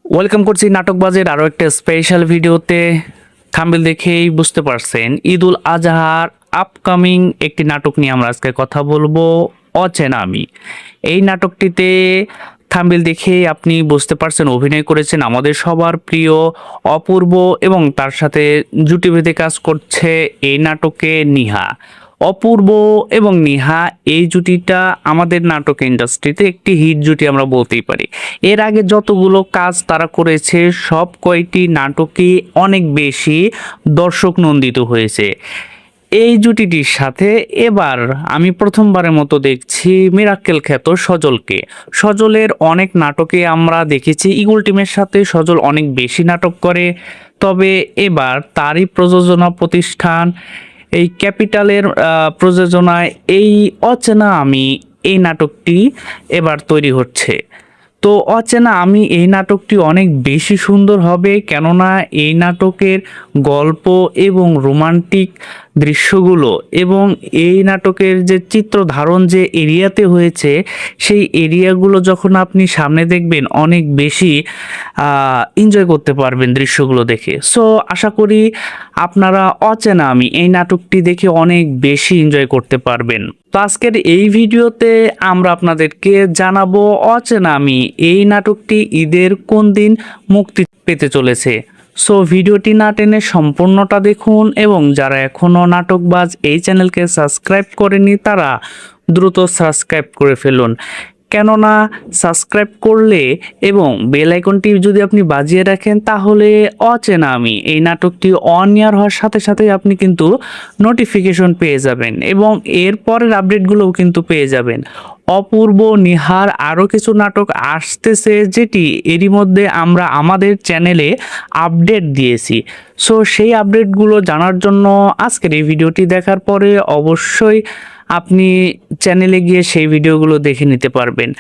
Welcome করছি নাটকবাজের আরও একটা স্পেশাল ভিডিওতে। থাম্বনেল দেখেই বুঝতে পারছেন ঈদুল আজহার আপকামিং একটি নাটক নিয়ে আমরা আজকে কথা বলবো, অচেনা আমি। এই নাটকটিতে থাম্বনেল দেখেই আপনি বুঝতে পারছেন অভিনয় করেছেন আমাদের সবার প্রিয় অপূর্ব এবং তার সাথে জুটি বেঁধে কাজ করছে এই নাটকে নিহা। অপূর্ব এবং নিহা এই জুটিটা আমাদের নাটক ইন্ডাস্ট্রিতে একটি হিট জুটি আমরা বলতেই পারি। এর আগে যতগুলো কাজ তারা করেছে সব কয়টি নাটকই অনেক বেশি দর্শক নন্দিত হয়েছে। এই জুটিটির সাথে এবার আমি প্রথমবারের মতো দেখছি মিরাক্কেল খ্যাত সজলকে। সজলের অনেক নাটকে আমরা দেখেছি ইগল টিমের সাথে সজল অনেক বেশি নাটক করে, তবে এবার তারই প্রযোজনা প্রতিষ্ঠান এই ক্যাপিটালের প্রযোজনায় এই অচেনা আমি এই নাটকটি এবার তৈরি হচ্ছে। তো অচেনা আমি এই নাটকটি অনেক বেশি সুন্দর হবে, কেননা এই নাটকের গল্প এবং রোমান্টিক দৃশ্যগুলো এবং এই নাটকের যে চিত্র ধারণ যে এরিয়াতে হয়েছে সেই এরিয়াগুলো যখন আপনি সামনে দেখবেন অনেক বেশি এনজয় করতে পারবেন দৃশ্যগুলো দেখে। সো আশা করি আপনারা অচেনা আমি এই নাটকটি দেখে অনেক বেশি এনজয় করতে পারবেন। তো আজকের এই ভিডিওতে আমরা আপনাদেরকে জানাবো অচেনা আমি এই নাটকটি ঈদের কোন দিন মুক্তি পেতে চলেছে। সো ভিডিওটি না টেনে সম্পূর্ণটা দেখুন এবং যারা এখনও নাটকবাজ এই চ্যানেলকে সাবস্ক্রাইব করেনি তারা দ্রুত সাবস্ক্রাইব করে ফেলুন, কেননা সাবস্ক্রাইব করলে এবং বেল আইকনটি যদি আপনি বাজিয়ে রাখেন তাহলে অচেনা আমি এই নাটকটি অন এয়ার হওয়ার সাথে সাথে আপনি কিন্তু নোটিফিকেশন পেয়ে যাবেন এবং এর পরের আপডেটগুলোও কিন্তু পেয়ে যাবেন। অপূর্ব নিহার আরও কিছু নাটক আসতেছে যেটি এরই মধ্যে আমরা আমাদের চ্যানেলে আপডেট দিয়েছি। সো সেই আপডেটগুলো জানার জন্য আজকের এই ভিডিওটি দেখার পরে অবশ্যই আপনি চ্যানেলে গিয়ে সেই ভিডিওগুলো দেখে নিতে পারবেন।